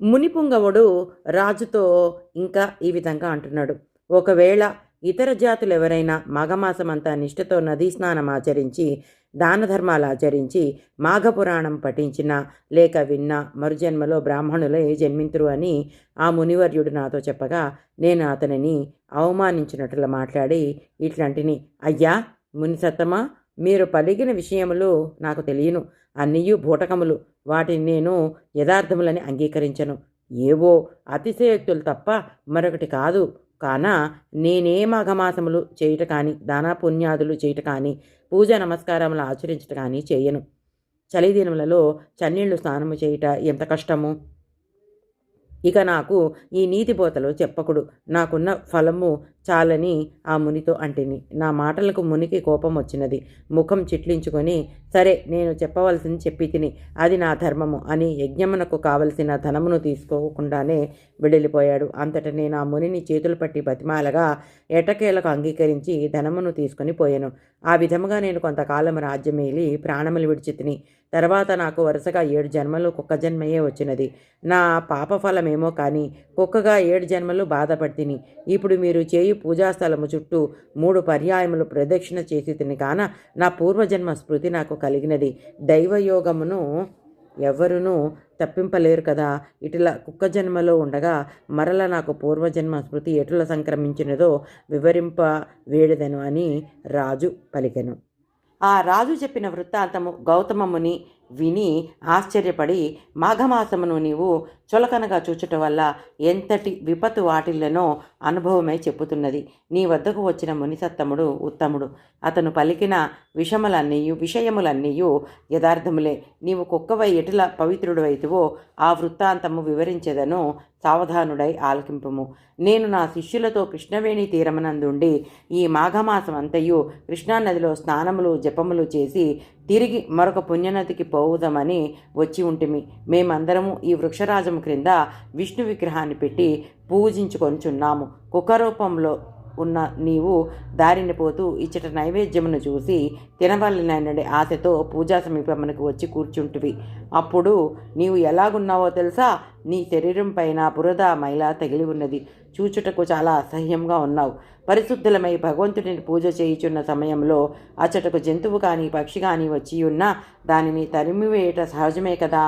మునిపుంగవుడు రాజుతో ఇంకా ఈ విధంగా అంటున్నాడు. ఒకవేళ ఇతర జాతులెవరైనా మాఘమాసమంతా నిష్ఠతో నదీ స్నానం ఆచరించి, దాన ధర్మాలు ఆచరించి, మాఘపురాణం పఠించినా లేక విన్నా మరుజన్మలో బ్రాహ్మణులే జన్మింతురు అని ఆ మునివర్యుడు నాతో చెప్పగా, నేను అతనిని అవమానించినట్లు మాట్లాడి ఇట్లాంటిని, అయ్యా మునిసత్తమా, మీరు పలికిన విషయములు నాకు తెలియను. అన్నియు బూటకములు. వాటిని నేను యథార్థములని అంగీకరించను. ఏవో అతిశయోక్తులు తప్ప మరొకటి కాదు. కాన నేనే మాఘమాసములు చేయుట కానీ, దానపుణ్యాదులు చేయుట కానీ, పూజ నమస్కారములు ఆచరించుట కానీ చేయను. చలిదినములలో చన్నీళ్లు స్నానము చేయుట ఎంత కష్టము. ఇక నాకు ఈ నీతిబోతలు చెప్పకుడు. నాకున్న ఫలము చాలని ఆ మునితో అంటిని. నా మాటలకు మునికి కోపం వచ్చినది. ముఖం చిట్లించుకొని, సరే నేను చెప్పవలసింది చెప్పి తిని, అది నా ధర్మము అని యజ్ఞమునకు కావలసిన ధనమును తీసుకోకుండానే వెళ్ళిపోయాడు. అంతట నేను ఆ మునిని చేతులు పట్టి బతిమాలగా ఎటకేలకు అంగీకరించి ధనమును తీసుకొని పోయాను. ఆ విధముగా నేను కొంతకాలం రాజ్యమేలి ప్రాణములు విడిచి తిని, తర్వాత నాకు వరుసగా 7 జన్మలు కుక్క జన్మయే వచ్చినది. నా పాపఫలమేమో కానీ కుక్కగా 7 జన్మలు బాధపడితిని. ఇప్పుడు మీరు చేయు పూజాస్థలము చుట్టూ 3 పర్యాయములు ప్రదక్షిణ చేసి తిని కాన నా పూర్వజన్మ స్మృతి నాకు కలిగినది. దైవయోగమును ఎవరునూ తప్పింపలేరు కదా. ఇటులా కుక్క జన్మలో ఉండగా మరల నాకు పూర్వజన్మ స్మృతి ఎటుల సంక్రమించినదో వివరింప వేడదను అని రాజు పలికెను. ఆ రాజు చెప్పిన వృత్తాంతము గౌతమముని విని ఆశ్చర్యపడి, మాఘమాసమును నీవు చులకనగా చూచుట వల్ల ఎంతటి విపత్తు వాటిల్లనో అనుభవమై చెప్పుతున్నది. నీ వద్దకు వచ్చిన మునిసత్తముడు ఉత్తముడు. అతను పలికిన విషయములన్నీయు యథార్థములే. నీవు కుక్కవై ఎటుల పవిత్రుడు అయితువో ఆ వృత్తాంతము వివరించెదను, సావధానుడై ఆలకింపుము. నేను నా శిష్యులతో కృష్ణవేణి తీరమనందుండి ఈ మాఘమాసం అంతయు కృష్ణానదిలో స్నానములు జపములు చేసి తిరిగి మరొక పుణ్యనదికి పోవుదామని వచ్చి ఉంటిమి. మేమందరము ఈ వృక్షరాజము క్రింద విష్ణు విగ్రహాన్ని పెట్టి పూజించుకొనిచున్నాము. కుక్క రూపంలో ఉన్న నీవు దారిని పోతూ ఇచ్చట నైవేద్యమును చూసి తినవలననే ఆశతో పూజా సమీపమునకు వచ్చి కూర్చుంటివి. అప్పుడు నీవు ఎలాగున్నావో తెలుసా? నీ శరీరం పైన బురద మైల తగిలి ఉన్నది. చూచుటకు చాలా అసహ్యంగా ఉన్నావు. పరిశుద్ధులమై భగవంతుడిని పూజ చేయుచున్న సమయంలో అచ్చటకు జంతువు కానీ పక్షి కానీ వచ్చి ఉన్నా దానిని తరిమివేయట సహజమే కదా.